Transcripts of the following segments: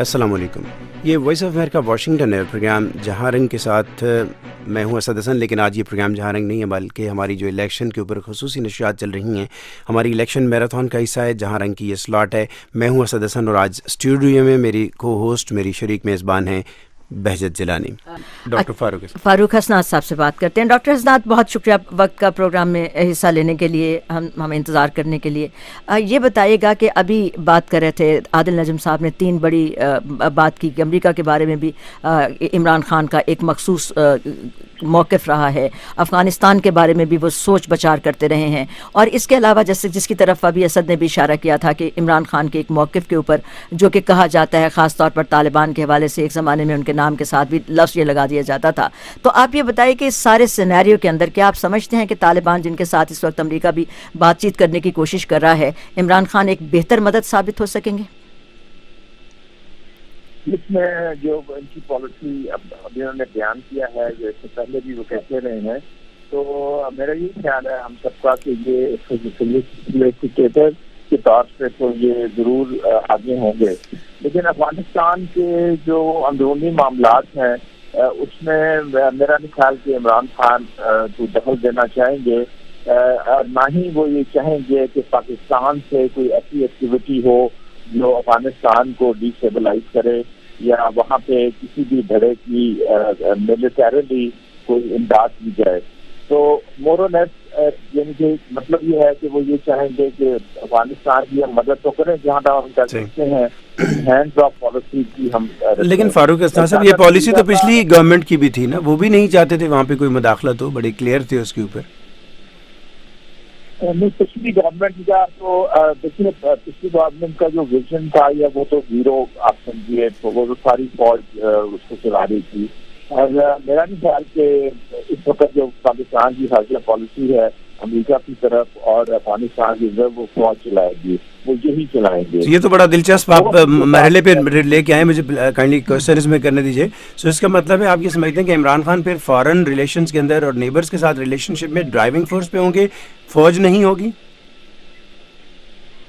अस्सलाम वालेकुम। ये वॉइस ऑफ अमेरिका वाशिंगटन है, प्रोग्राम जहाँ रंग के साथ मैं हूँ असद हसन। लेकिन आज ये प्रोग्राम जहाँ रंग नहीं है, बल्कि हमारी जो इलेक्शन के ऊपर खुसूसी नशियात चल रही हैं, हमारी इलेक्शन मैराथन का हिस्सा है। जहाँ रंग की ये स्लॉट है। मैं हूँ असद हसन और आज स्टूडियो में मेरी को होस्ट, मेरी शरीक मेज़बान हैं बहजत जिलानी, डॉक्टर फ़ारूक हसनात साहब से बात करते हैं। डॉक्टर हसनात, बहुत शुक्रिया वक्त का प्रोग्राम में हिस्सा लेने के लिए, हमें इंतज़ार करने के लिए। ये बताइएगा कि अभी बात कर रहे थे आदिल नजम साहब ने 3 बड़ी बात की कि अमेरिका के बारे में भी इमरान खान का एक मखसूस मौक़िफ़ रहा है, अफ़गानिस्तान के बारे में भी वो सोच बचार करते रहे हैं, और इसके अलावा जैसे जिसकी तरफ अभी असद ने भी इशारा किया था कि इमरान खान के एक मौक़िफ़ के ऊपर जो कि कहा जाता है ख़ास तौर पर तालिबान के हवाले से एक ज़माने में उनके नाम के साथ भी लफ्ज़ ये लगा दिया जाता था। तो आप ये बताइए कि इस सारे सिनेरियो के अंदर क्या आप समझते हैं कि तालिबान जिनके साथ इस वक्त अमेरिका भी बातचीत करने की कोशिश कर रहा है, इमरान खान एक बेहतर मदद साबित हो सकेंगे? इसमें जो इनकी पॉलिसी अभी उन्होंने बयान किया है, जो इससे पहले भी वो कहते रहे हैं, तो मेरा ये ख्याल है हम सबका कि ये फैसिलिटेटर के तौर पे तो ये जरूर आगे होंगे। लेकिन अफगानिस्तान के जो अंदरूनी मामलात हैं उसमें मेरा नहीं ख्याल कि इमरान खान को दखल देना चाहेंगे, और ना ही वो ये चाहेंगे कि पाकिस्तान से कोई ऐसी एक्टिविटी हो जो अफगानिस्तान को डिस्टेबलाइज करे या वहाँ पे किसी भी धड़े की मिलिटरीली कोई इमदाद की जाए। तो मोरलेस यानी कि मतलब ये है कि वो ये चाहेंगे कि अफगानिस्तान की हम मदद तो करें जहाँ तक हम कर सकते हैं, हैंड्स ऑफ पॉलिसी की हम। लेकिन फारूक हसनात साहब, ये पॉलिसी तो पिछली गवर्नमेंट की भी थी ना, वो भी नहीं चाहते थे वहाँ पे कोई मुदाखलत हो, बड़े क्लियर थे उसके ऊपर। नहीं, पिछली गवर्नमेंट का तो देखिए, पिछली गवर्नमेंट का जो विजन था या वो तो जीरो आप समझिए, तो वो तो सारी फौज उसको चला रही थी। और मेरा नहीं ख्याल कि इस वक्त जो पाकिस्तान की खारजा पॉलिसी है अमेरिका की तरफ और अफगानिस्तान की तरफ वो फौज चलाएगी, वो यही चलाएंगे। ये तो बड़ा दिलचस्प आप मरहले पे लेके आए, मुझे काइंडली क्वेश्चन इसमें करने दीजिए। सो इसका मतलब है आप ये समझते हैं कि इमरान खान फिर फॉरेन रिलेशंस के अंदर और नेबर्स के साथ रिलेशनशिप में ड्राइविंग फोर्स पे होंगे, फौज नहीं होगी?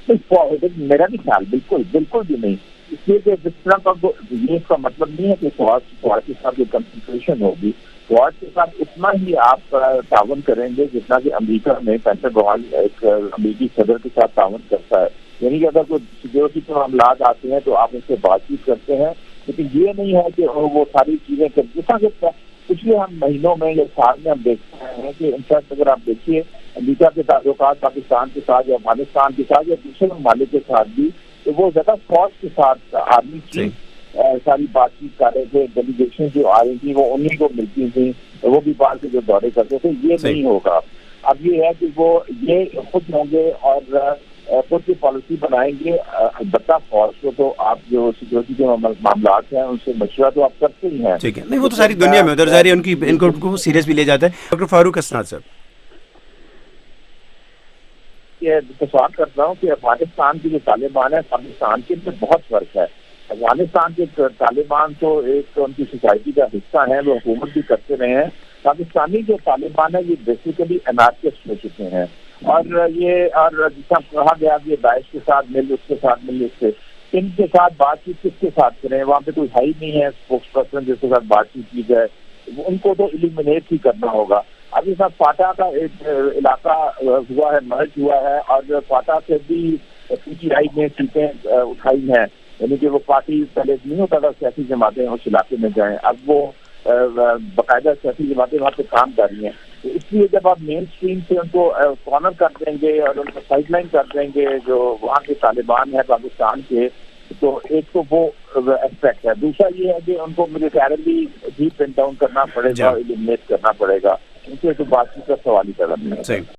मेरा नहीं ख्याल, बिल्कुल बिल्कुल भी नहीं। इसलिए कि जिस तरह का ये इसका मतलब नहीं है कि फौज के साथ जो कंसंट्रेशन होगी, फौज के साथ उतना ही आप तावन करेंगे जितना कि अमेरिका में पेंटागन एक अमेरिकी सदर के साथ तावन करता है। यानी कि अगर कोई सिक्योरिटी के मामला आते हैं तो आप उनसे बातचीत करते हैं, लेकिन ये नहीं है कि वो सारी चीजें कर। पिछले हम महीनों में या साल में हम देखते हैं कि इनफैक्ट अगर आप देखिए अमेरिका के ताल्लुकात पाकिस्तान के साथ या अफगानिस्तान के साथ या दूसरे ममालिक के साथ भी, तो वो ज्यादा फौज के साथ आर्मी की सारी बातचीत कर रहे थे। डेलीगेशन जो आ रही थी वो उन्हीं को मिलती थी, तो वो भी बाहर के जो दौरे करते थे। ये नहीं होगा। अब ये है कि वो ये खुद होंगे और खुद की पॉलिसी बनाएंगे। अलबत्ता फौज को तो आप जो सिक्योरिटी के मामला हैं उनसे मशवरा तो आप करते ही हैं। ठीक है, नहीं वो तो सारी दुनिया में उधर जारी उनकी इनको सीरियस भी ले जाता है। डॉक्टर फारूक हसनात साहब, ये सवाल करता हूँ कि अफगानिस्तान की जो तालिबान है पाकिस्तान के अंदर बहुत फर्क है। अफगानिस्तान के तालिबान तो एक उनकी सोसाइटी का हिस्सा है, वो हुकूमत भी करते रहे हैं। पाकिस्तानी जो तालिबान है ये बेसिकली अनार्किस्ट हो चुके हैं, और ये और जिसका कहा गया कि दाइश के साथ मिल, उसके साथ मिल, इससे इनके साथ बातचीत किसके साथ करें? वहाँ पे कोई है ही नहीं है स्पोक्स पर्सन जिसके साथ बातचीत की जाए। उनको तो एलिमिनेट ही करना होगा। अभी साथ फाटा का एक इलाका हुआ है, मर्ज हुआ है, और फाटा से भी PTI ने सीटें उठाई हैं। यानी कि वो पार्टी पहले नहीं होता था सियासी जमातें उस इलाके में जाएं, अब वो बाकायदा सियासी जमातें वहाँ पे काम कर रही हैं। तो इसलिए जब आप मेन स्ट्रीम से उनको कॉर्नर कर देंगे और उनको साइडलाइन कर देंगे जो वहाँ के तालिबान है पाकिस्तान के, तो एक तो वो एस्पेक्ट है। दूसरा ये है कि उनको मिलिटरीली भी पिन डाउन करना पड़ेगा, एलिमिनेट करना पड़ेगा। उनसे तो बातचीत का सवाल ही पैदा नहीं है।